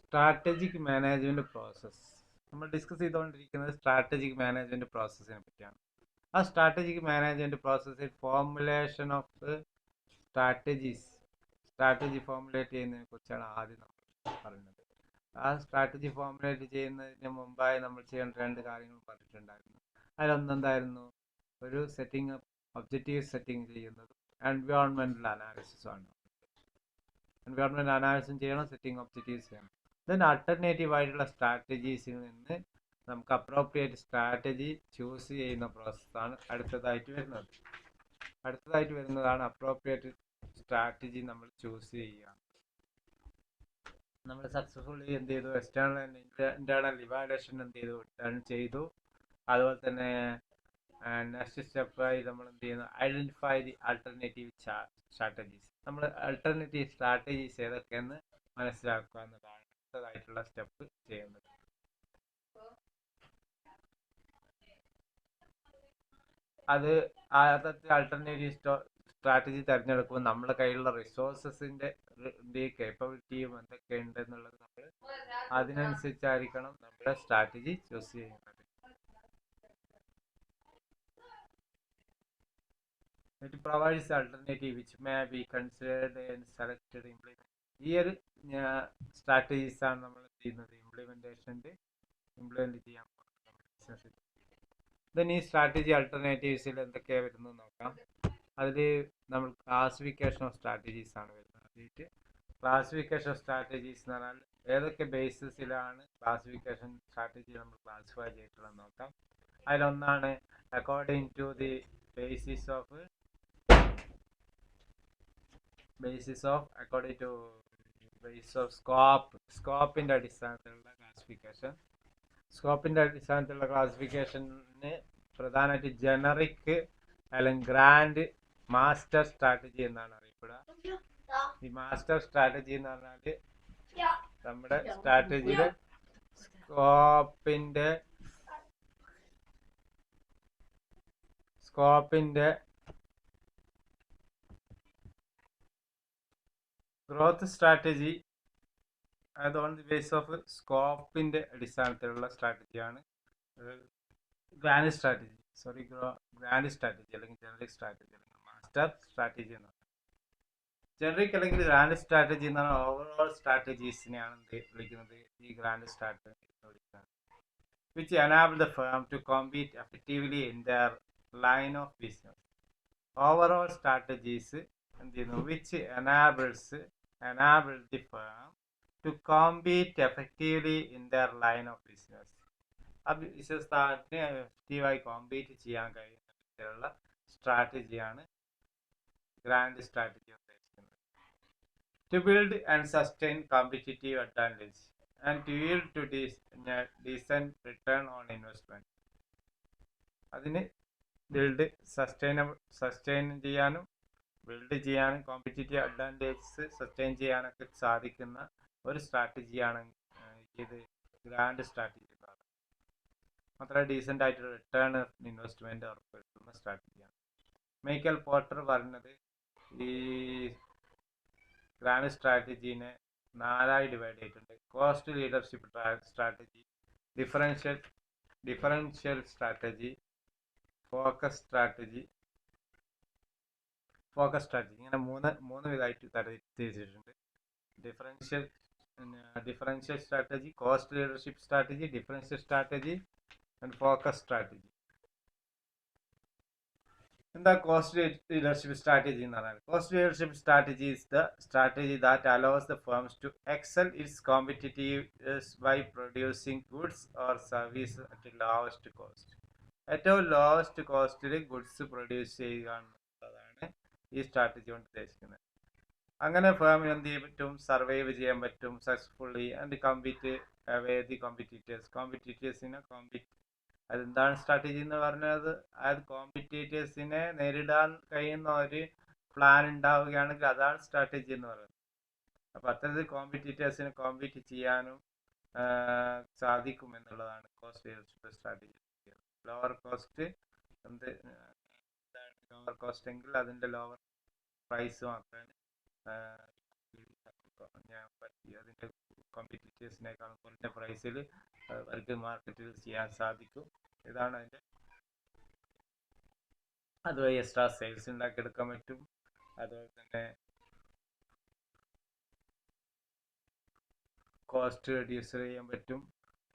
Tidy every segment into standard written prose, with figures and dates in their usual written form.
Strategic management process നമ്മൾ discuss ചെയ്തുകൊണ്ടിരിക്കുന്നത് strategic management പ്രോസസ്സിനെ പറ്റിയാണ്. ആ സ്ട്രാറ്റജിക് മാനേജ്മെന്റ് പ്രോസസ്സിൽ ഫോർമുലേഷൻ ഓഫ് സ്ട്രാറ്റജി ഫോർമുലേറ്റ് ചെയ്യുന്നതിനെ കുറിച്ചാണ് ആദ്യം നമ്മൾ പറയുന്നത്. ആ സ്ട്രാറ്റജി ഫോർമുലേറ്റ് ചെയ്യുന്നതിന് മുമ്പായി നമ്മൾ ചെയ്യേണ്ട രണ്ട് കാര്യങ്ങൾ പറഞ്ഞിട്ടുണ്ടായിരുന്നു. അതിലൊന്നെന്തായിരുന്നു? ഒരു ഒബ്ജക്റ്റീവ് സെറ്റിംഗ് ചെയ്യുന്നതും എൻവയോൺമെന്റൽ അനാലിസിസും ആണ്. എൻവയോൺമെന്റ് അനാലിസിസ് ചെയ്യണം, സെറ്റിംഗ് ഒബ്ജക്റ്റീവ്സ് ചെയ്യണം. ദെൻ ആൾട്ടർനേറ്റീവ് ആയിട്ടുള്ള സ്ട്രാറ്റജീസിൽ നിന്ന് നമുക്ക് അപ്രോപ്രിയേറ്റ് സ്ട്രാറ്റജി ചൂസ് ചെയ്യുന്ന പ്രോസസ്സാണ് അടുത്തതായിട്ട് വരുന്നതാണ് അപ്രോപ്രിയേറ്റ് സ്ട്രാറ്റജി നമ്മൾ ചൂസ് ചെയ്യുക. നമ്മൾ സക്സസ്ഫുള്ളി എന്ത് ചെയ്തു? എക്സ്റ്റേണൽ ആൻഡ് ഇന്റേണൽ ഇവാലുവേഷൻ എന്ത് ചെയ്തു? ഡൺ ചെയ്തു. അതുപോലെ തന്നെ നെക്സ്റ്റ് സ്റ്റെപ്പായി നമ്മൾ എന്ത് ചെയ്യുന്നു? Identify the alternative strategies. നമ്മൾ ആൾട്ടർനേറ്റീവ് സ്ട്രാറ്റജീസ് ഏതൊക്കെയെന്ന് മനസ്സിലാക്കുക എന്നതാണ് അടുത്തതായിട്ടുള്ള സ്റ്റെപ്പ് ചെയ്യുന്നത്. അത് അതൊക്കെ ആൾട്ടർനേറ്റീവ് സ്ട്രാറ്റജി തിരഞ്ഞെടുക്കുമ്പോൾ നമ്മുടെ കയ്യിലുള്ള റിസോഴ്സസിന്റെ കേപ്പബിലിറ്റിയും എന്തൊക്കെ ഉണ്ട് എന്നുള്ളത് നമ്മൾ അതിനനുസരിച്ചായിരിക്കണം നമ്മുടെ സ്ട്രാറ്റജി ചൂസ് ചെയ്യുന്നത്. It provides alternative which may be considered and selected implement. ഈ ഒരു സ്ട്രാറ്റജീസ് ആണ് നമ്മൾ ചെയ്യുന്നത് ഇംപ്ലിമെന്റ് ചെയ്യാൻ പോകുന്നത്. ദെൻ ഈ സ്ട്രാറ്റജി ആൾട്ടർനേറ്റീവ്സിൽ എന്തൊക്കെയാണ് വരുന്നത് നോക്കാം. അതിൽ നമ്മൾ ക്ലാസിഫിക്കേഷൻ ഓഫ് സ്ട്രാറ്റജീസ് ആണ് വരുന്നത്. ക്ലാസിഫിക്കേഷൻ ഓഫ് സ്ട്രാറ്റജീസ് എന്ന് പറഞ്ഞാൽ ഏതൊക്കെ ബേസിസിലാണ് ക്ലാസിഫിക്കേഷൻ സ്ട്രാറ്റജി നമ്മൾ ക്ലാസിഫൈ ചെയ്തിട്ടുള്ളത് നോക്കാം. അതിലൊന്നാണ് according to the basis of സ്കോപ്പിന്റെ അടിസ്ഥാനത്തിലുള്ള ക്ലാസിഫിക്കേഷൻ. സ്കോപ്പിന്റെ അടിസ്ഥാനത്തിലുള്ള ക്ലാസിഫിക്കേഷന് പ്രധാനമായിട്ട് ജനറിക് അല്ലെങ്കിൽ ഗ്രാൻഡ്, മാസ്റ്റർ സ്ട്രാറ്റജി എന്നാണ് അറിയപ്പെടുക. ഈ മാസ്റ്റർ സ്ട്രാറ്റജി എന്ന് പറഞ്ഞാൽ നമ്മുടെ സ്ട്രാറ്റജിയിലെ സ്കോപ്പിന്റെ ഗ്രോത്ത് സ്ട്രാറ്റജി അത് ഓൺ ദി ബേസ് ഓഫ് സ്കോപ്പിന്റെ അടിസ്ഥാനത്തിലുള്ള സ്ട്രാറ്റജിയാണ് ഗ്രാൻഡ് സ്ട്രാറ്റജി അല്ലെങ്കിൽ ജനറിക് സ്ട്രാറ്റജി അല്ലെങ്കിൽ മാസ്റ്റർ സ്ട്രാറ്റജി എന്ന് പറയുന്നത്. ജനറിക് അല്ലെങ്കിൽ ഗ്രാൻഡ് സ്ട്രാറ്റജി എന്ന് പറഞ്ഞാൽ ഓവറോൾ സ്ട്രാറ്റജീസിനെയാണ് വിളിക്കുന്നത് ഈ ഗ്രാൻഡ് സ്ട്രാറ്റജി എന്ന് വിളിക്കുന്നത്. Which enable the firm to compete effectively in their line of business. Overall strategies എന്ത് ചെയ്യുന്നു? Which enable the firm to compete effectively in their line of business. ആ business സ്ഥാപനത്തിന് എഫക്റ്റീവായി കോമ്പീറ്റ് ചെയ്യാൻ കഴിയുന്ന തരത്തിലുള്ള സ്ട്രാറ്റജിയാണ് ഗ്രാൻഡ് സ്ട്രാറ്റജി ഉദ്ദേശിക്കുന്നത്. To build and sustain competitive advantage and to yield to decent return on investment. അതിന് സസ്റ്റെയിൻ ചെയ്യാനും കോമ്പറ്റീറ്റീവ് അഡ്വാൻറ്റേജസ് സസ്റ്റെയിൻ ചെയ്യാനൊക്കെ സാധിക്കുന്ന ഒരു സ്ട്രാറ്റജിയാണ് ഇത് ഗ്രാൻഡ് സ്ട്രാറ്റജി എന്ന് പറയുന്നത്. മാത്രമല്ല ഡീസൻ്റ് ആയിട്ടുള്ള റിട്ടേൺ ഓഫ് ഇൻവെസ്റ്റ്മെന്റ് ഉറപ്പുവരുത്തുന്ന സ്ട്രാറ്റജിയാണ്. മൈക്കൽ പോർട്ടർ പറഞ്ഞത് ഈ ഗ്രാൻഡ് സ്ട്രാറ്റജീനെ 4 ഡിവൈഡ് ചെയ്തിട്ടുണ്ട്. Cost leadership strategy, differential strategy, focus strategy ഇങ്ങനെ മൂന്ന് വിധമായിട്ട് തരംതിരിച്ചിട്ടുണ്ട്. Differential strategy, cost leadership strategy, differential strategy and focus strategy. എന്താ കോസ്റ്റ് ലീഡർഷിപ്പ് സ്ട്രാറ്റജി എന്ന് പറഞ്ഞാൽ? Cost leadership strategy is the strategy that allows the firms to excel its competitors by producing goods or services at lowest cost. ഏറ്റവും lowest കോസ്റ്റിൽ goods produce ചെയ്യുക എന്നുള്ളതാണ് ഈ strategy കൊണ്ട് ഉദ്ദേശിക്കുന്നത്. അങ്ങനെ ഫേമിന് എന്ത് ചെയ്യാൻ പറ്റും? സർവൈവ് ചെയ്യാൻ പറ്റും സക്സസ്ഫുള്ളി ആൻഡ് കമ്പീറ്റ് വിത്ത് കോമ്പറ്റീറ്റേഴ്സിനെ അതെന്താണ് സ്ട്രാറ്റജി എന്ന് പറഞ്ഞത്? അതായത് കോമ്പറ്റീറ്റേഴ്സിനെ നേരിടാൻ കഴിയുന്ന ഒരു പ്ലാൻ ഉണ്ടാവുകയാണെങ്കിൽ അതാണ് സ്ട്രാറ്റജി എന്ന് പറയുന്നത്. അപ്പം അത്തരത്തിൽ കോമ്പറ്റീറ്റേഴ്സിനെ കോമ്പീറ്റ് ചെയ്യാനും സാധിക്കും എന്നുള്ളതാണ് cost leadership strategy. Lower cost lower cost എങ്കിൽ അതിൻ്റെ ലോവർ പ്രൈസ് മാത്രമേ അതിൻ്റെ കോമ്പറ്റീറ്റേഴ്സിനേക്കാളും കുറഞ്ഞ പ്രൈസിൽ അവർക്ക് മാർക്കറ്റിൽ ചെയ്യാൻ സാധിക്കും. ഇതാണ് അതിൻ്റെ. അതുവഴി എക്സ്ട്രാ സെയിൽസ് ഉണ്ടാക്കിയെടുക്കാൻ പറ്റും. അതുപോലെ തന്നെ കോസ്റ്റ് റെഡ്യൂസ് ചെയ്യാൻ പറ്റും.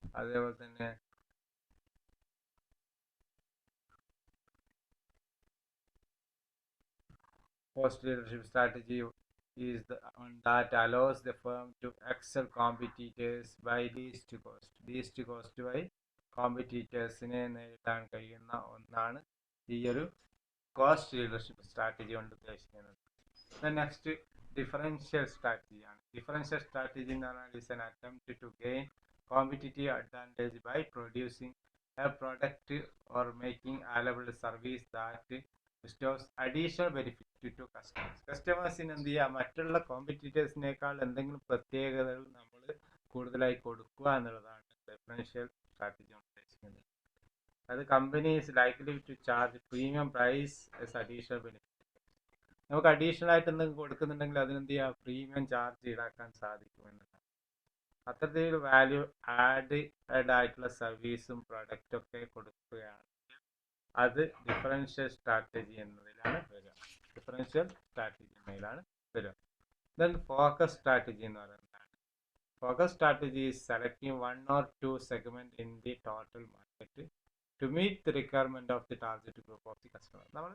അതേപോലെ തന്നെ cost leadership strategy is the one that allows the firm to excel competitors by least cost. Least cost by കോമ്പറ്റീറ്റേഴ്സിനെ നേരിടാൻ കഴിയുന്ന ഒന്നാണ് ഈ ഒരു കോസ്റ്റ് ലീഡർഷിപ്പ് സ്ട്രാറ്റജി കൊണ്ട് ഉദ്ദേശിക്കുന്നത്. നെക്സ്റ്റ് ഡിഫറൻഷ്യൽ സ്ട്രാറ്റജിയാണ്. ഡിഫറൻഷ്യൽ സ്ട്രാറ്റജി എന്ന് പറഞ്ഞാൽ is an attempt to gain competitive advantage by producing a product or making available service that bestows additional benefit to customers. കസ്റ്റമേഴ്സിന് എന്ത് ചെയ്യുക, മറ്റുള്ള കോമ്പറ്റീറ്റേഴ്സിനേക്കാൾ എന്തെങ്കിലും പ്രത്യേകതകൾ നമ്മൾ കൂടുതലായി കൊടുക്കുക എന്നുള്ളതാണ് ഡിഫറൻഷ്യൽ സ്ട്രാറ്റജി ഉദ്ദേശിക്കുന്നത്. അത് company is likely to charge premium price as additional benefit. നമുക്ക് അഡീഷണൽ ആയിട്ട് എന്തെങ്കിലും കൊടുക്കുന്നുണ്ടെങ്കിൽ അതിനെന്ത് ചെയ്യുക, പ്രീമിയം ചാർജ് ഈടാക്കാൻ സാധിക്കും എന്നതാണ്. അത്തരത്തിൽ വാല്യൂ ആഡ് ആയിട്ടുള്ള സർവീസും പ്രൊഡക്റ്റും ഒക്കെ കൊടുക്കുകയാണ്. അത് ഡിഫറൻഷ്യൽ സ്ട്രാറ്റജി എന്നതിലാണ് വരിക. ഡിഫറൻഷ്യൽ സ്ട്രാറ്റജി എന്നതിലാണ് വരിക. ദെൻ ഫോക്കസ് സ്ട്രാറ്റജി എന്ന് പറയുന്നതാണ്. Focus strategy is selecting 1 or 2 segment in the total market to meet the requirement of the target group of the customer. നമ്മൾ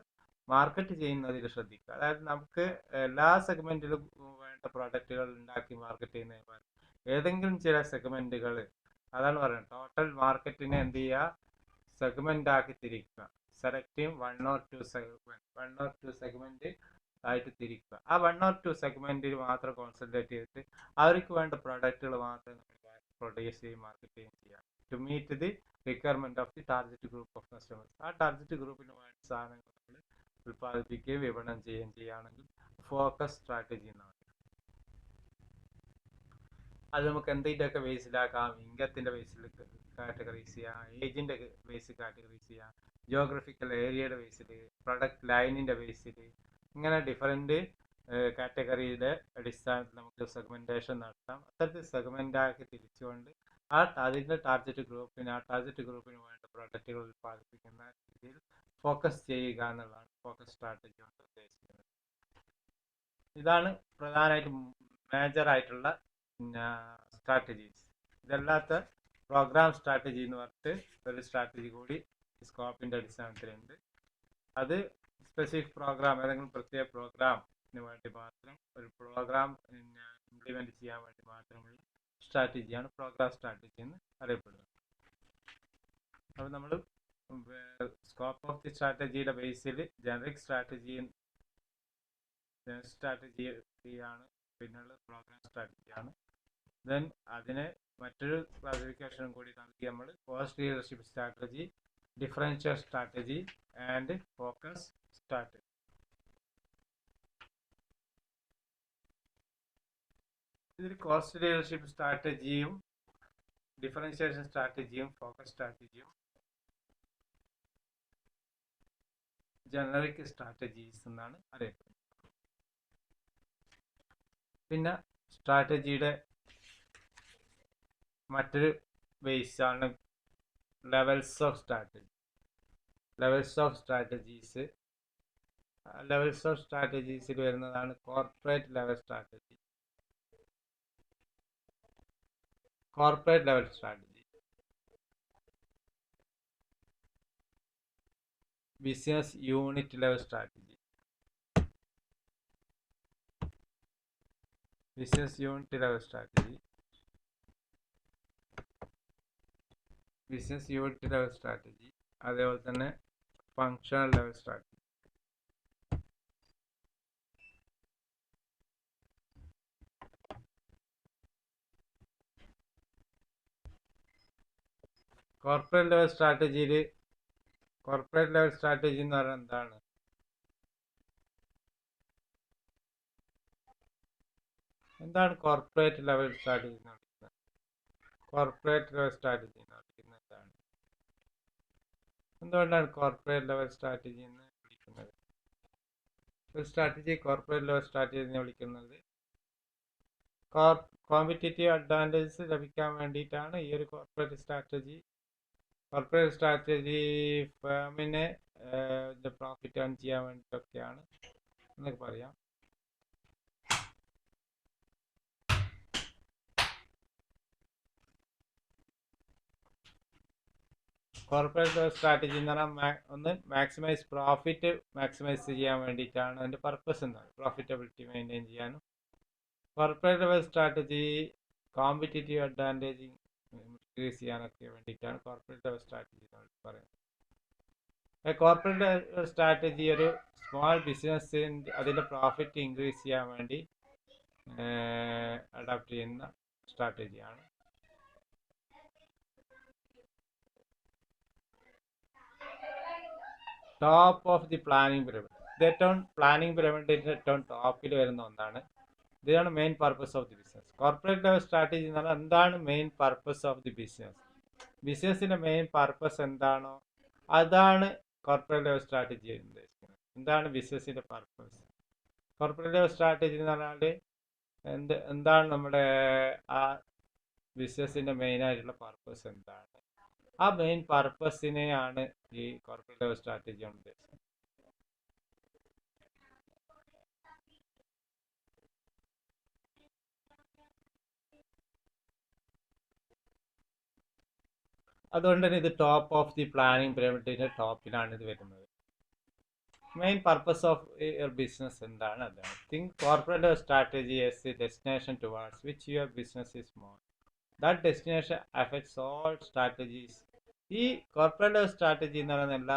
മാർക്കറ്റ് ചെയ്യുന്നതിൽ ശ്രദ്ധിക്കുക. അതായത് നമുക്ക് എല്ലാ സെഗ്മെന്റിലും വേണ്ട പ്രോഡക്റ്റുകൾ ഉണ്ടാക്കി മാർക്കറ്റ് ചെയ്യുന്നതിന് ഏതെങ്കിലും ചില സെഗ്മെന്റുകൾ, അതാണ് പറയുന്നത്, ടോട്ടൽ മാർക്കറ്റിനെ എന്ത് ചെയ്യുക, സെഗ്മെന്റ് ആക്കി തിരിക്കുക. സെലക്ടീവ് 1 or 2 സെഗ്മെന്റ് ആയിട്ട് തിരിക്കുക. ആ 1 or 2 സെഗ്മെന്റിൽ മാത്രം കോൺസെൻട്രേറ്റ് ചെയ്തിട്ട് അവർക്ക് വേണ്ട പ്രോഡക്റ്റുകൾ മാത്രം പ്രൊഡ്യൂസ് ചെയ്യും, മാർക്കറ്റ് ചെയ്യുകയും ചെയ്യാം. To meet the requirement of the target group of customers. ആ ടാർഗറ്റ് ഗ്രൂപ്പിന് വേണ്ട സാധനങ്ങൾ നമ്മൾ ഉൽപ്പാദിപ്പിക്കുകയും വിപണനം ചെയ്യുകയും ചെയ്യുകയാണെങ്കിൽ ഫോക്കസ് സ്ട്രാറ്റജി എന്നാണ്. അത് നമുക്ക് എന്തിൻ്റെയൊക്കെ ബേസിലാക്കാം, ഇൻകത്തിൻ്റെ ബേസിൽ കാറ്റഗറൈസ് ചെയ്യാം, ഏജിൻ്റെ ബേസിൽ കാറ്റഗറൈസ് ചെയ്യാം, ജിയോഗ്രഫിക്കൽ ഏരിയയുടെ ബേസിൽ, പ്രൊഡക്റ്റ് ലൈനിൻ്റെ ബേസിൽ, ഇങ്ങനെ ഡിഫറെൻറ്റ് കാറ്റഗറിയുടെ അടിസ്ഥാനത്തിൽ നമുക്ക് സെഗ്മെൻറ്റേഷൻ നടത്താം. അത്തരത്തിൽ സെഗ്മെൻ്റാക്കി തിരിച്ചുകൊണ്ട് അതിൻ്റെ ടാർഗറ്റ് ഗ്രൂപ്പിന് വേണ്ട പ്രൊഡക്റ്റുകൾ ഉൽപ്പാദിപ്പിക്കുന്ന രീതിയിൽ ഫോക്കസ് ചെയ്യുക എന്നുള്ളതാണ് ഫോക്കസ് സ്ട്രാറ്റജി കൊണ്ട് ഉദ്ദേശിക്കുന്നത്. ഇതാണ് പ്രധാനമായിട്ടും മേജറായിട്ടുള്ള സ്ട്രാറ്റജീസ്. ഇതല്ലാത്ത പ്രോഗ്രാം സ്ട്രാറ്റജി എന്ന് പറഞ്ഞിട്ട് ഒരു സ്ട്രാറ്റജി കൂടി സ്കോപ്പിൻ്റെ അടിസ്ഥാനത്തിലുണ്ട്. അത് സ്പെസിഫിക് പ്രോഗ്രാം, ഏതെങ്കിലും പ്രത്യേക പ്രോഗ്രാമിന് വേണ്ടി മാത്രം, ഒരു പ്രോഗ്രാം ഇംപ്ലിമെൻറ്റ് ചെയ്യാൻ വേണ്ടി മാത്രമുള്ള സ്ട്രാറ്റജിയാണ് പ്രോഗ്രാം സ്ട്രാറ്റജി എന്ന് അറിയപ്പെടുന്നത്. അപ്പോൾ നമ്മൾ സ്കോപ്പ് ഓഫ് ദി സ്ട്രാറ്റജിയുടെ ബേസിൽ ജനറിക് സ്ട്രാറ്റജിയാണ്, പിന്നുള്ള പ്രോഗ്രാം സ്ട്രാറ്റജിയാണ്. ദെൻ അതിനെ മറ്റൊരു ക്ലാസിഫിക്കേഷനും കൂടി നൽകി നമ്മൾ cost leadership strategy, differential strategy and focus strategy. ഇതിൽ കോസ്റ്റ് ലീഡർഷിപ്പ് സ്ട്രാറ്റജിയും ഡിഫറൻഷിയേഷൻ സ്ട്രാറ്റജിയും ഫോക്കസ് സ്ട്രാറ്റജിയും ജനറിക് സ്ട്രാറ്റജീസ് എന്നാണ് അറിയപ്പെടുന്നത്. പിന്നെ സ്ട്രാറ്റജിയുടെ മറ്റൊരു ബേസ് ആണ് levels of strategy. Levels of സ്ട്രാറ്റജീസിൽ വരുന്നതാണ് corporate level strategy, business unit level strategy, അതേപോലെ തന്നെ functional level strategy. Corporate level strategy എന്ന് പറഞ്ഞാൽ എന്താണ്? എന്താണ് കോർപ്പറേറ്റ് ലെവൽ സ്ട്രാറ്റജി എന്ന് പറയുന്നത്? എന്തുകൊണ്ടാണ് കോർപ്പറേറ്റ് ലെവൽ സ്ട്രാറ്റജി എന്ന് വിളിക്കുന്നത്? ഒരു സ്ട്രാറ്റജി കോർപ്പറേറ്റ് ലെവൽ സ്ട്രാറ്റജി എന്ന് വിളിക്കുന്നത് കോമ്പറ്റേറ്റീവ് അഡ്വാൻറ്റേജസ് ലഭിക്കാൻ വേണ്ടിയിട്ടാണ് ഈ ഒരു കോർപ്പറേറ്റ് സ്ട്രാറ്റജി. കോർപ്പറേറ്റ് സ്ട്രാറ്റജി ഫേമിനെ പ്രോഫിറ്റ് ഏൺ ചെയ്യാൻ വേണ്ടിയിട്ടൊക്കെയാണ് എന്നൊക്കെ പറയാം. കോർപ്പറേറ്റ് സ്ട്രാറ്റജി എന്ന് പറഞ്ഞാൽ ഒന്ന് മാക്സിമൈസ് പ്രോഫിറ്റ് മാക്സിമൈസ് ചെയ്യാൻ വേണ്ടിയിട്ടാണ്. അതിൻ്റെ പർപ്പസ് എന്താണ്? പ്രോഫിറ്റബിലിറ്റി മെയിൻറ്റെയിൻ ചെയ്യാനും. Corporate strategy competitive advantage increase ചെയ്യാനൊക്കെ വേണ്ടിയിട്ടാണ് കോർപ്പറേറ്റ് സ്ട്രാറ്റജി എന്ന് പറയുന്നത്. കോർപ്പറേറ്റ് സ്ട്രാറ്റജി ഒരു സ്മോൾ ബിസിനസ്സിൻ്റെ അതിൻ്റെ പ്രോഫിറ്റ് ഇൻക്രീസ് ചെയ്യാൻ വേണ്ടി അഡാപ്റ്റ് ചെയ്യുന്ന സ്ട്രാറ്റജിയാണ്. Top of the planning pyramid. ഇത് ഏറ്റവും പ്ലാനിങ് പിരമിഡിൻ്റെ ഏറ്റവും ടോപ്പിൽ വരുന്ന ഒന്നാണ്. ഇതാണ് main purpose of the business. Corporate level strategy എന്ന് പറഞ്ഞാൽ എന്താണ് main purpose of the business? ബിസിനസ്സിൻ്റെ മെയിൻ പർപ്പസ് എന്താണോ അതാണ് കോർപ്പറേറ്റ് ലെവൽ സ്ട്രാറ്റജി ഉദ്ദേശിക്കുന്നത്. എന്താണ് ബിസിനസ്സിൻ്റെ പർപ്പസ്? കോർപ്പറേറ്റ് ലെവൽ സ്ട്രാറ്റജി എന്ന് പറഞ്ഞാൽ എന്താണ് നമ്മുടെ ആ ബിസിനസ്സിൻ്റെ മെയിനായിട്ടുള്ള പർപ്പസ് എന്താണ്? ആ മെയിൻ പർപ്പസിനെയാണ് ഈ കോർപ്പറേറ്റ് ലെവൽ സ്ട്രാറ്റജി കൊണ്ട് ഉദ്ദേശിക്കുന്നത്. അതുകൊണ്ട് തന്നെ ഇത് ടോപ്പ് ഓഫ് ദി പ്ലാനിങ് പിരമിഡിന്റെ ടോപ്പിലാണ് ഇത് വരുന്നത്. Main purpose of your business എന്താണ്? അതാണ്. Think corporate strategy as A destination towards which your business is move. That destination affects all strategies. ഈ കോർപ്പറേറ്റ് സ്ട്രാറ്റജി എന്ന് പറയുന്ന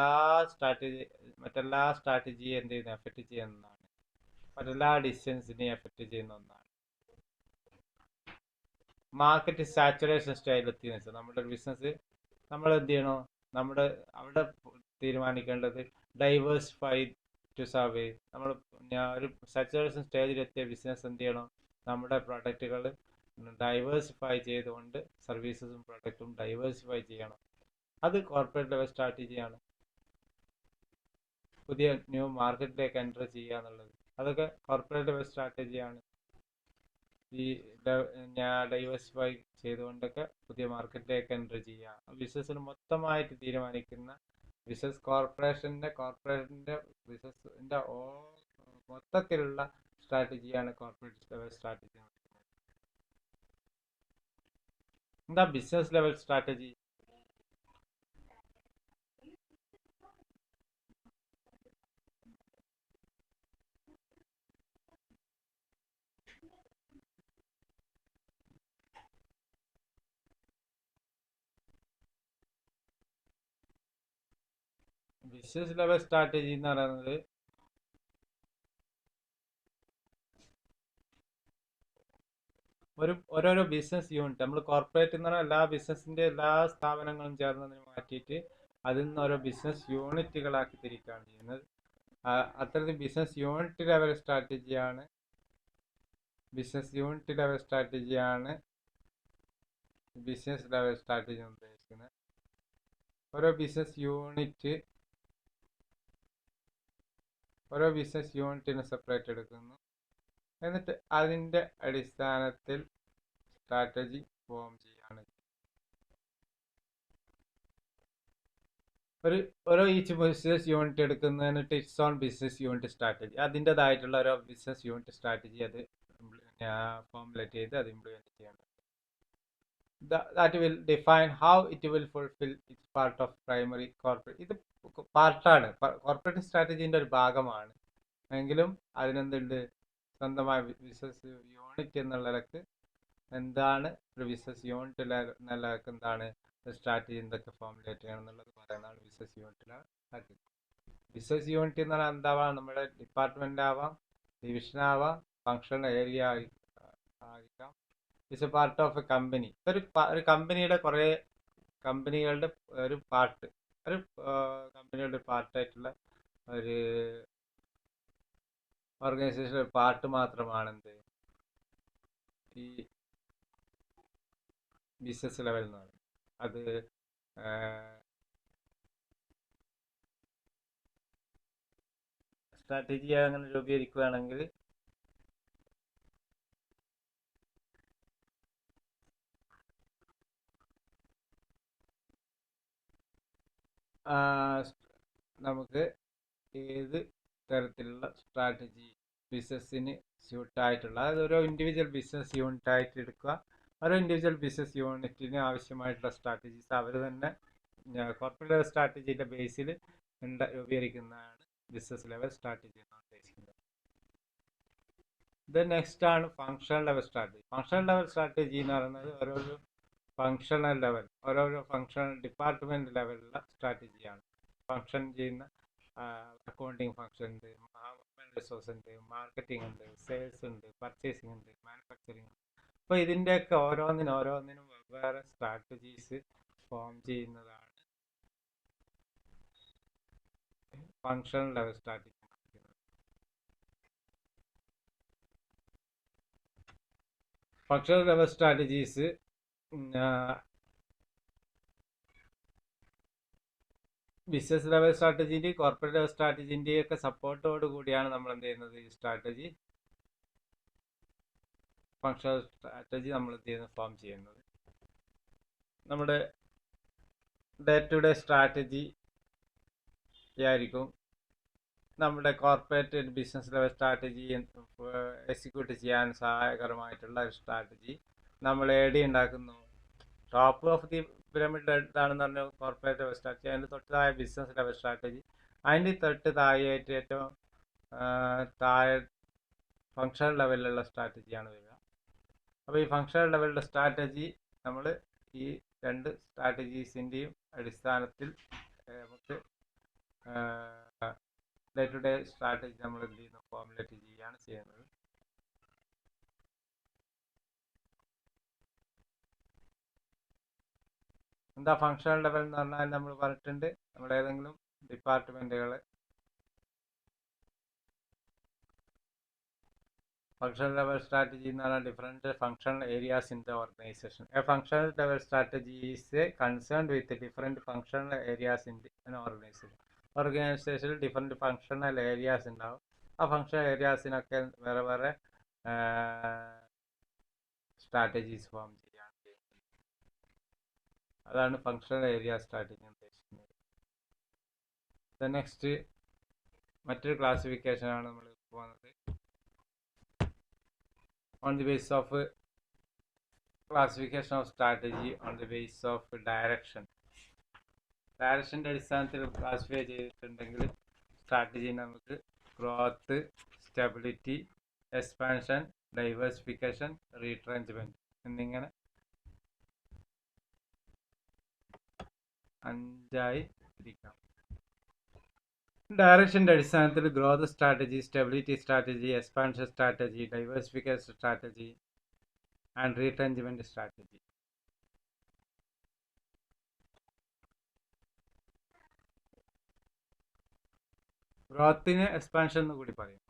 മറ്റെല്ലാ സ്ട്രാറ്റജിയെ എന്ത് ചെയ്യുന്നത്? എഫക്റ്റ് ചെയ്യുന്നതാണ്. മറ്റെല്ലാ ഡിസിഷൻസിനെയും എഫക്റ്റ് ചെയ്യുന്ന ഒന്നാണ്. മാർക്കറ്റ് സാച്ചുറേഷൻ സ്റ്റൈലിൽ എത്തിയെന്ന് വെച്ചാൽ നമ്മുടെ ബിസിനസ് നമ്മൾ എന്ത് ചെയ്യണോ? അവിടെ തീരുമാനിക്കേണ്ടത് ഡൈവേഴ്സിഫൈ ടു സർവേ. നമ്മൾ ഒരു സാച്ചുറേഷൻ സ്റ്റേജിലെത്തിയ ബിസിനസ് എന്ത് ചെയ്യണം? നമ്മുടെ പ്രൊഡക്റ്റുകൾ ഡൈവേഴ്സിഫൈ ചെയ്തുകൊണ്ട് സർവീസസും പ്രൊഡക്റ്റും ഡൈവേഴ്സിഫൈ ചെയ്യണം. അത് കോർപ്പറേറ്റ് ലെവൽ സ്ട്രാറ്റജിയാണ്. പുതിയ ന്യൂ മാർക്കറ്റിലേക്ക് എൻ്റർ ചെയ്യുക എന്നുള്ളത് അതൊക്കെ കോർപ്പറേറ്റ് ലെവൽ സ്ട്രാറ്റജിയാണ്. ഈ ഡൈവേഴ്സിഫൈ ചെയ്തുകൊണ്ടൊക്കെ പുതിയ മാർക്കറ്റിലേക്ക് എൻ്റർ ചെയ്യുക. ബിസിനസ്സിന് മൊത്തമായിട്ട് തീരുമാനിക്കുന്ന ബിസിനസ് കോർപ്പറേഷൻ്റെ ബിസിനസിൻ്റെ മൊത്തത്തിലുള്ള സ്ട്രാറ്റജിയാണ് കോർപ്പറേറ്റ് ലെവൽ സ്ട്രാറ്റജി. എന്താ business level strategy? Business level strategy എന്ന് പറയുന്നത് ഓരോരോ ബിസിനസ് യൂണിറ്റ്, നമ്മൾ കോർപ്പറേറ്റ് എന്ന് പറഞ്ഞാൽ എല്ലാ ബിസിനസിൻ്റെ എല്ലാ സ്ഥാപനങ്ങളും ചേർന്നതിന് മാറ്റിയിട്ട് അതിൽ നിന്ന് ഓരോ ബിസിനസ് യൂണിറ്റുകളാക്കി തിരിക്കുകയാണ് ചെയ്യുന്നത്. അത്തരത്തിൽ ബിസിനസ് യൂണിറ്റ് ലെവൽ സ്ട്രാറ്റജിയാണ് ബിസിനസ് ലെവൽ സ്ട്രാറ്റജി ഉദ്ദേശിക്കുന്നത്. ഓരോ ബിസിനസ് യൂണിറ്റിന് സെപ്പറേറ്റ് എടുക്കുന്നു. എന്നിട്ട് അതിൻ്റെ അടിസ്ഥാനത്തിൽ സ്ട്രാറ്റജി ഫോം ചെയ്യാണ്. ഓരോ ഈച്ച് ബിസിനസ് യൂണിറ്റ് എടുക്കുന്നതിന് it's own business unit strategy, അതിൻ്റെതായിട്ടുള്ള ഓരോ ബിസിനസ് യൂണിറ്റ് സ്ട്രാറ്റജി അത് ഫോമുലേറ്റ് ചെയ്ത് അത് ഇംപ്ലിമെൻറ്റ് ചെയ്യേണ്ടത്. that will define how it will fulfill its part of primary corporate. ഇത് പാർട്ടാണ്, കോർപ്പറേറ്റ് സ്ട്രാറ്റജീൻ്റെ ഒരു ഭാഗമാണ്. എങ്കിലും അതിനെന്തുണ്ട്? സ്വന്തമായ ബിസിനസ് യൂണിറ്റ് എന്നുള്ളവർക്ക് എന്താണ് ഒരു ബിസിനസ് യൂണിറ്റ് എന്നുള്ളവർക്ക് എന്താണ് സ്ട്രാറ്റജി എന്തൊക്കെ ഫോമുലേറ്റ് ചെയ്യണം എന്നുള്ളത് പറയുന്നതാണ് ബിസിനസ് യൂണിറ്റിലാണ് സ്ട്രാറ്റജി. ബിസിനസ് യൂണിറ്റ് എന്ന് പറഞ്ഞാൽ എന്താവാം? നമ്മുടെ ഡിപ്പാർട്ട്മെൻ്റ് ആവാം, ഡിവിഷൻ ആവാം, ഫങ്ഷൻ ഏരിയ ആയിരിക്കാം. It's A part of A company. ഒരു കമ്പനിയുടെ കുറേ കമ്പനികളുടെ ഒരു കമ്പനിയുടെ പാർട്ടായിട്ടുള്ള ഒരു ഓർഗനൈസേഷൻ്റെ ഒരു പാർട്ട് മാത്രമാണ് എന്ത് ഈ ബിസിനസ് ലെവൽ എന്ന് പറയുന്നത്. അത് സ്ട്രാറ്റജി അങ്ങനെ രൂപീകരിക്കുകയാണെങ്കിൽ നമുക്ക് ഏത് തരത്തിലുള്ള സ്ട്രാറ്റജി ബിസിനസ്സിന് സ്യൂട്ടായിട്ടുള്ള, അതായത് ഓരോ ഇൻഡിവിജ്വൽ ബിസിനസ് യൂണിറ്റ് ആയിട്ട് എടുക്കുക. ഓരോ ഇൻഡിവിജ്വൽ ബിസിനസ് യൂണിറ്റിന് ആവശ്യമായിട്ടുള്ള സ്ട്രാറ്റജീസ് അവർ തന്നെ കോർപ്പറേറ്റ് ലെവൽ സ്ട്രാറ്റജിയുടെ ബേസിൽ രൂപീകരിക്കുന്നതാണ് ബിസിനസ് ലെവൽ സ്ട്രാറ്റജി എന്നാണ് ഉദ്ദേശിക്കുന്നത്. ഇത് നെക്സ്റ്റ് ആണ് functional level strategy. Functional level strategy എന്ന് പറയുന്നത് ഓരോരോ ഫങ്ഷണൽ ലെവൽ, ഓരോരോ ഫങ്ഷണൽ ഡിപ്പാർട്ട്മെന്റ് ലെവലിലുള്ള സ്ട്രാറ്റജിയാണ്. ഫങ്ഷൻ ചെയ്യുന്ന അക്കൗണ്ടിങ് ഫങ്ഷൻ ഉണ്ട്, ഹ്യൂമൻ റിസോഴ്സ് ഉണ്ട്, മാർക്കറ്റിംഗ് ഉണ്ട്, സെയിൽസ് ഉണ്ട്, പർച്ചേസിംഗ് ഉണ്ട്, മാനുഫാക്ചറിംഗ് ഉണ്ട്. അപ്പോൾ ഇതിൻ്റെയൊക്കെ ഓരോന്നിനും വെവ്വേറെ സ്ട്രാറ്റജീസ് ഫോം ചെയ്യുന്നതാണ് functional level strategy. Functional level strategies business level സ്ട്രാറ്റജിൻ്റെയും കോർപ്പറേറ്റ് ലെവൽ സ്ട്രാറ്റജിൻ്റെയും ഒക്കെ സപ്പോർട്ടോട് കൂടിയാണ് നമ്മൾ എന്ത് ചെയ്യുന്നത്, ഈ സ്ട്രാറ്റജി ഫങ്ഷണൽ സ്ട്രാറ്റജി നമ്മൾ എന്ത് ചെയ്യുന്നത്, ഫോം ചെയ്യുന്നത്. നമ്മുടെ ഡേ ടു ഡേ സ്ട്രാറ്റജി ആയിരിക്കും നമ്മുടെ corporate business level strategy execute ചെയ്യാൻ സഹായകരമായിട്ടുള്ള ഒരു സ്ട്രാറ്റജി. നമ്മൾ എഡി ഉണ്ടാക്കുന്നു. ടോപ്പ് ഓഫ് ദി പിരമിഡ് എന്താണെന്ന് പറഞ്ഞാൽ കോർപ്പറേറ്റ് ലെവൽ സ്ട്രാറ്റജി, അതിൻ്റെ തൊട്ട് താഴെ ബിസിനസ് ലെവൽ സ്ട്രാറ്റജി, അതിൻ്റെ തൊട്ട് താഴെയായിട്ട് ഏറ്റവും താഴെ ഫങ്ഷണൽ ലെവലിലുള്ള സ്ട്രാറ്റജിയാണ് വരിക. അപ്പോൾ ഈ ഫങ്ഷണൽ ലെവലിലുള്ള സ്ട്രാറ്റജി നമ്മൾ ഈ രണ്ട് സ്ട്രാറ്റജീസിൻ്റെയും അടിസ്ഥാനത്തിൽ നമുക്ക് ഡേ ടു ഡേ സ്ട്രാറ്റജി നമ്മൾ എന്ത് ചെയ്യുന്നു, ഫോർമുലേറ്റ് ചെയ്യുകയാണ് ചെയ്യുന്നത്. എന്താ ഫങ്ഷണൽ ലെവൽ എന്ന് പറഞ്ഞാൽ നമ്മൾ പറഞ്ഞിട്ടുണ്ട്, നമ്മൾ ഏതെങ്കിലും ഡിപ്പാർട്ട്മെൻറ്റുകൾ ഫങ്ഷണൽ ലെവൽ സ്ട്രാറ്റജി എന്ന് പറഞ്ഞാൽ different functional areas in the organisation. A functional level strategy is concerned with different functional areas in organisation. ഓർഗനൈസേഷനിൽ ഡിഫറെൻറ്റ് ഫങ്ഷണൽ ഏരിയാസ് ഉണ്ടാവും. ആ ഫങ്ഷണൽ ഏരിയാസിനൊക്കെ വേറെ വേറെ സ്ട്രാറ്റജീസ് ഫോം ചെയ്യാണ് ചെയ്യുന്നത്. അതാണ് ഫങ്ഷണൽ ഏരിയ സ്ട്രാറ്റജി ഉദ്ദേശിക്കുന്നത്. നെക്സ്റ്റ് മറ്റൊരു ക്ലാസിഫിക്കേഷനാണ് നമ്മൾ പോകുന്നത്. on the basis of classification of strategy on the basis of direction. ഡയറക്ഷൻ്റെ അടിസ്ഥാനത്തിൽ ക്ലാസിഫൈ ചെയ്തിട്ടുണ്ടെങ്കിൽ സ്ട്രാറ്റജി നമുക്ക് growth, stability, expansion, diversification, retrenchment എന്നിങ്ങനെ 5ആയി തിരിക്കാം. ഡയറക്ഷൻ്റെ അടിസ്ഥാനത്തിൽ growth strategy, stability strategy, expansion strategy, diversification strategy and retrenchment strategy. ഗ്രോത്തിന് എക്സ്പാൻഷൻ എന്ന് കൂടി പറയും.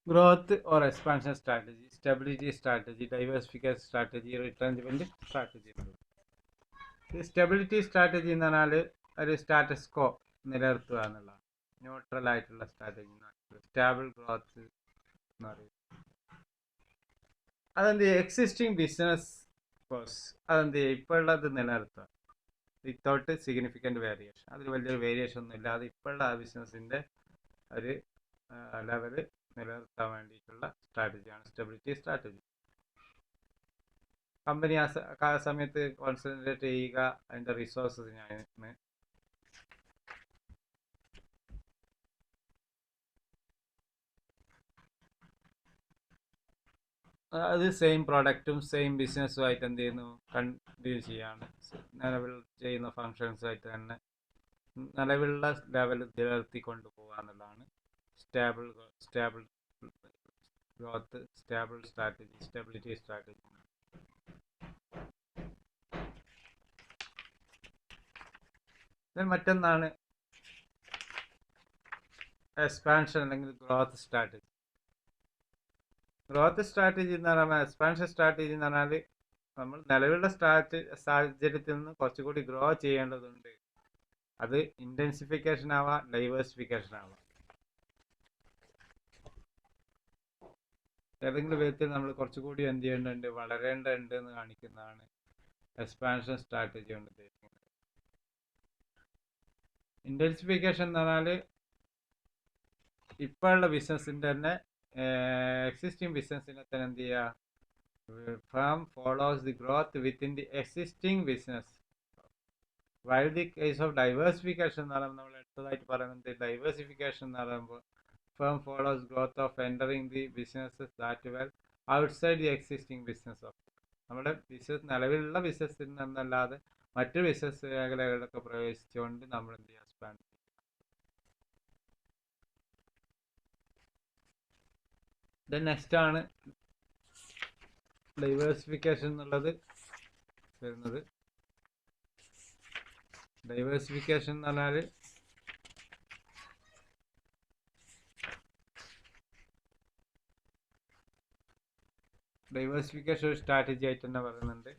Growth or expansion strategy, stability strategy, diversification strategy, retrenchment strategy. Stability strategy എന്ന് പറഞ്ഞാൽ ഒരു സ്റ്റാറ്റസ് കോ നിലനിർത്തുക എന്നുള്ളതാണ്. ന്യൂട്രൽ ആയിട്ടുള്ള സ്ട്രാറ്റജി സ്റ്റാബിൾ ഗ്രോത്ത് എന്ന് പറയും. അതെന്ത് എക്സിസ്റ്റിംഗ് ബിസിനസ് കോഴ്സ് അതെന്ത് ഇപ്പോഴുള്ളത് നിലനിർത്തുക വിത്തൗട്ട് സിഗ്നിഫിക്കൻറ്റ് വേരിയേഷൻ. അതിൽ വലിയൊരു വേരിയേഷൻ ഒന്നും ഇല്ലാതെ ഇപ്പോഴുള്ള ആ ബിസിനസ്സിൻ്റെ ഒരു ലെവല് നിലനിർത്താൻ വേണ്ടിയിട്ടുള്ള സ്ട്രാറ്റജിയാണ് സ്റ്റെബിലിറ്റി സ്ട്രാറ്റജി. കമ്പനി ആ സമയത്ത് കോൺസെൻട്രേറ്റ് ചെയ്യുക അതിൻ്റെ റിസോഴ്സസിനാണ്. അത് സെയിം പ്രോഡക്റ്റും സെയിം ബിസിനസ്സുമായിട്ട് എന്ത് ചെയ്യുന്നു, കണ്ടിന്യൂ ചെയ്യാണ്. നിലവിൽ ചെയ്യുന്ന ഫങ്ഷൻസുമായിട്ട് തന്നെ നിലവിലുള്ള ലെവൽ നിലനിർത്തിക്കൊണ്ട് പോകുക എന്നുള്ളതാണ് stable growth, stable strategy, stability strategy. മറ്റൊന്നാണ് എക്സ്പാൻഷൻ അല്ലെങ്കിൽ ഗ്രോത്ത് സ്ട്രാറ്റജി. ഗ്രോത്ത് സ്ട്രാറ്റജി എന്ന് പറയുമ്പോൾ എക്സ്പാൻഷൻ സ്ട്രാറ്റജി എന്ന് പറഞ്ഞാൽ നമ്മൾ നിലവിലുള്ള സാഹചര്യത്തിൽ നിന്ന് കുറച്ചുകൂടി ഗ്രോ ചെയ്യേണ്ടതുണ്ട്. അത് ഇൻറ്റൻസിഫിക്കേഷൻ ആവാം, ഡൈവേഴ്സിഫിക്കേഷൻ ആവാം. ഏതെങ്കിലും വിധത്തിൽ നമ്മൾ കുറച്ചുകൂടി എന്ത് ചെയ്യേണ്ടതുണ്ട്, വളരേണ്ടതുണ്ട് എന്ന് കാണിക്കുന്നതാണ് എക്സ്പാൻഷൻ സ്ട്രാറ്റജി കൊണ്ട് ഉദ്ദേശിക്കുന്നത്. ഇൻറ്റൻസിഫിക്കേഷൻ എന്ന് പറഞ്ഞാൽ ഇപ്പോഴുള്ള ബിസിനസ്സിൻ്റെ തന്നെ എക്സിസ്റ്റിംഗ് ബിസിനസ്സിനെ തന്നെ എന്ത് ചെയ്യുക, firm follows the growth within the existing business. While the case of diversification എന്ന് പറയുമ്പോൾ നമ്മൾ അടുത്തതായിട്ട് പറയുന്നത് ഡൈവേഴ്സിഫിക്കേഷൻ എന്ന് പറയുമ്പോൾ firm follows growth of entering the businesses that well outside the existing business of നമ്മുടെ ബിസിനസ് നിലവിലുള്ള ബിസിനസ്സിൽ നിന്നല്ലാതെ മറ്റു ബിസിനസ് മേഖലകളിലൊക്കെ പ്രവേശിച്ചുകൊണ്ട് നമ്മൾ എന്ത് ചെയ്യുക, എക്സ്പാൻഡ് ചെയ്യുക. ദെൻ നെക്സ്റ്റ് ആണ് ഡൈവേഴ്സിഫിക്കേഷൻ എന്നുള്ളത് വരുന്നത്. ഡൈവേഴ്സിഫിക്കേഷൻ എന്ന് പറഞ്ഞാൽ ഡൈവേഴ്സിഫിക്കേഷൻ ഒരു സ്ട്രാറ്റജി ആയിട്ട് തന്നെ പറയുന്നുണ്ട്.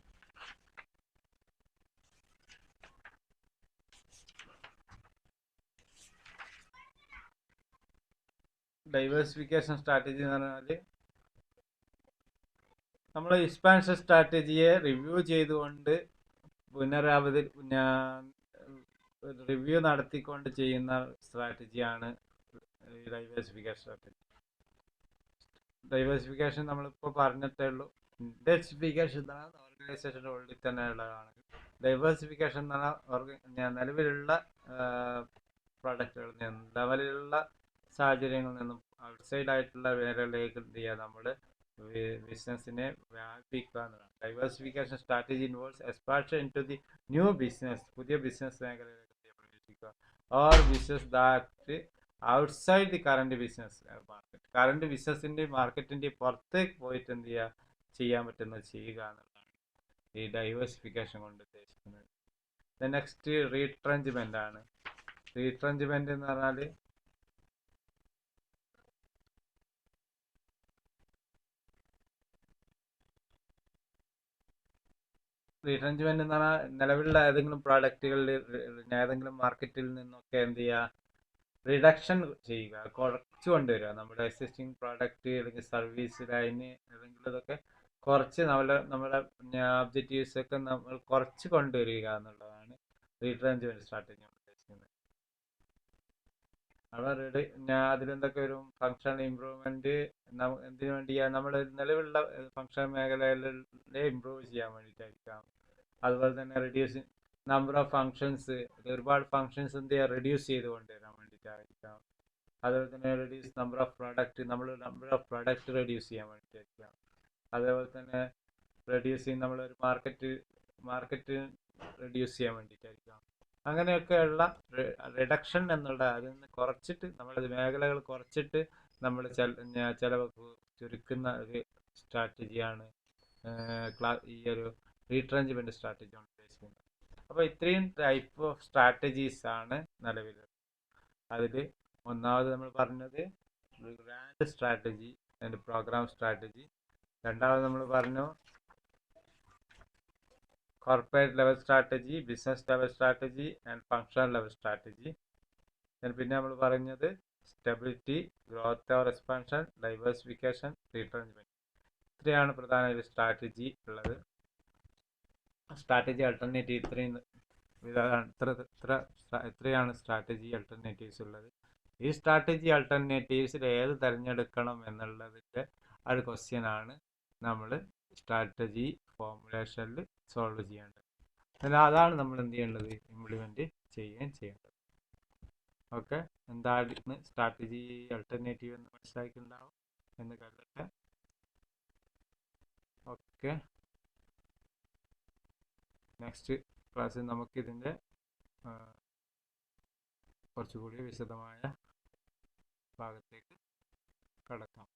ഡൈവേഴ്സിഫിക്കേഷൻ സ്ട്രാറ്റജി എന്ന് പറഞ്ഞാൽ നമ്മൾ എക്സ്പാൻഷൻ സ്ട്രാറ്റജിയെ റിവ്യൂ ചെയ്തുകൊണ്ട് റിവ്യൂ നടത്തിക്കൊണ്ട് ചെയ്യുന്ന സ്ട്രാറ്റജിയാണ് ഡൈവേഴ്സിഫിക്കേഷൻ സ്ട്രാറ്റജി. ഡൈവേഴ്സിഫിക്കേഷൻ നമ്മളിപ്പോൾ പറഞ്ഞിട്ടേ ഉള്ളൂ. ഇൻറ്റൻസിഫിക്കേഷൻ എന്ന് പറഞ്ഞാൽ ഓർഗനൈസേഷൻ്റെ ഉള്ളിൽ തന്നെ ഉള്ളതാണ്. ഡൈവേഴ്സിഫിക്കേഷൻ എന്ന് പറഞ്ഞാൽ നിലവിലുള്ള പ്രൊഡക്റ്റുകളിൽ നിന്നും ലെവലിലുള്ള സാഹചര്യങ്ങളിൽ നിന്നും ഔട്ട്സൈഡ് ആയിട്ടുള്ള മേഖലയിലേക്ക് എന്ത് ചെയ്യുക, നമ്മൾ ബിസിനസ്സിനെ വ്യാപിപ്പിക്കുക എന്നതാണ്. Diversification strategy involves expansion into the new business, പുതിയ ബിസിനസ് മേഖലയിലേക്ക് പ്രവേശിക്കുക. Or business that outside the current business market, current ബിസിനസ്സിൻ്റെ മാർക്കറ്റിൻ്റെ പുറത്തേക്ക് പോയിട്ട് എന്ത് ചെയ്യുക, ചെയ്യാൻ പറ്റുന്നത് ചെയ്യുക എന്നുള്ളതാണ് ഈ ഡൈവേഴ്സിഫിക്കേഷൻ കൊണ്ട് ഉദ്ദേശിക്കുന്നത്. നെക്സ്റ്റ് റീട്രെഞ്ച്മെൻ്റ് ആണ്. റീട്രെഞ്ച്മെൻ്റ് എന്ന് പറഞ്ഞാൽ റീട്രെഞ്ച്മെന്റ് എന്ന് പറഞ്ഞാൽ നിലവിലുള്ള ഏതെങ്കിലും പ്രോഡക്റ്റുകളിൽ ഏതെങ്കിലും മാർക്കറ്റിൽ നിന്നൊക്കെ എന്ത് ചെയ്യുക, റിഡക്ഷൻ ചെയ്യുക, കുറച്ച് കൊണ്ടുവരിക. നമ്മുടെ എക്സിസ്റ്റിംഗ് പ്രോഡക്റ്റ് അല്ലെങ്കിൽ സർവീസ് ലൈന് ഏതെങ്കിലും ഇതൊക്കെ കുറച്ച് നമ്മുടെ ഒബ്ജക്റ്റീവ്സ് ഒക്കെ നമ്മൾ കുറച്ച് കൊണ്ടുവരിക എന്നുള്ളതാണ് റീട്രെഞ്ച്മെന്റ് സ്ട്രാറ്റജി ഉദ്ദേശിക്കുന്നത്. അതിലെന്തൊക്കെ വരും, ഫങ്ഷണൽ ഇമ്പ്രൂവ്മെന്റ് എന്തിനു വേണ്ടിയാണ്, നമ്മൾ നിലവിലുള്ള ഫങ്ഷൻ മേഖലകളിലെ ഇമ്പ്രൂവ് ചെയ്യാൻ വേണ്ടിയിട്ടായിരിക്കാം. അതുപോലെ തന്നെ റെഡ്യൂസ് നമ്പർ ഓഫ് ഫങ്ഷൻസ്, ഒരുപാട് ഫങ്ഷൻസ് എന്ത് ചെയ്യുക, റെഡ്യൂസ് ചെയ്ത് കൊണ്ടുവരാൻ വേണ്ടിയിട്ടായിരിക്കാം. അതുപോലെ തന്നെ റെഡ്യൂസ് നമ്പർ ഓഫ് പ്രൊഡക്റ്റ്, നമ്മൾ നമ്പർ ഓഫ് പ്രൊഡക്റ്റ് റെഡ്യൂസ് ചെയ്യാൻ വേണ്ടിയിട്ടായിരിക്കാം. അതേപോലെ തന്നെ റെഡ്യൂസ് ചെയ്യും നമ്മളൊരു മാർക്കറ്റ് റെഡ്യൂസ് ചെയ്യാൻ വേണ്ടിയിട്ടായിരിക്കാം. അങ്ങനെയൊക്കെയുള്ള റിഡക്ഷൻ എന്നുള്ള അതിൽ നിന്ന് കുറച്ചിട്ട് നമ്മുടെ മേഖലകൾ കുറച്ചിട്ട് നമ്മൾ ചിലവ് ചുരുക്കുന്ന ഒരു സ്ട്രാറ്റജിയാണ് ഈ ഒരു റീട്രെഞ്ച്മെന്റ് സ്ട്രാറ്റജി കൊണ്ട് ഉദ്ദേശിക്കുന്നത്. അപ്പോൾ ഇത്രയും ടൈപ്പ് ഓഫ് സ്ട്രാറ്റജീസ് ആണ് നിലവിൽ. അതിൽ ഒന്നാമത് നമ്മൾ പറഞ്ഞത് grand strategy and program strategy. രണ്ടാമത് നമ്മൾ പറഞ്ഞു corporate level strategy, business level strategy and functional level strategy. പിന്നെ നമ്മൾ പറഞ്ഞത് stability, growth or expansion, diversification, retrenchment. ഇത്രയാണ് പ്രധാന സ്ട്രാറ്റജി ഉള്ളത്. സ്ട്രാറ്റജി അൾട്ടർനേറ്റീവ് ഇത്രയാണ് സ്ട്രാറ്റജി അൾട്ടർനേറ്റീവ്സ് ഉള്ളത്. ഈ സ്ട്രാറ്റജി അൾട്ടർനേറ്റീവ്സിൽ ഏത് തിരഞ്ഞെടുക്കണം എന്നുള്ളതിൻ്റെ ഒരു ക്വസ്റ്റ്യൻ ആണ് നമ്മൾ സ്ട്രാറ്റജി ഫോർമുലേഷനിൽ സോൾവ് ചെയ്യേണ്ടത്. അതാണ് നമ്മൾ എന്ത് ചെയ്യേണ്ടത്, ഇംപ്ലിമെൻറ്റ് ചെയ്യുകയും ചെയ്യേണ്ടത്. ഓക്കെ, എന്താണ് സ്ട്രാറ്റജി അൾട്ടർനേറ്റീവ് എന്ന് മനസ്സിലാക്കിയിട്ടുണ്ടാവും എന്ന് കരുതട്ടെ. ഓക്കെ, നെക്സ്റ്റ് ക്ലാസ്സിൽ നമുക്കിതിൻ്റെ കുറച്ചുകൂടി വിശദമായ ഭാഗത്തേക്ക് കടക്കാം.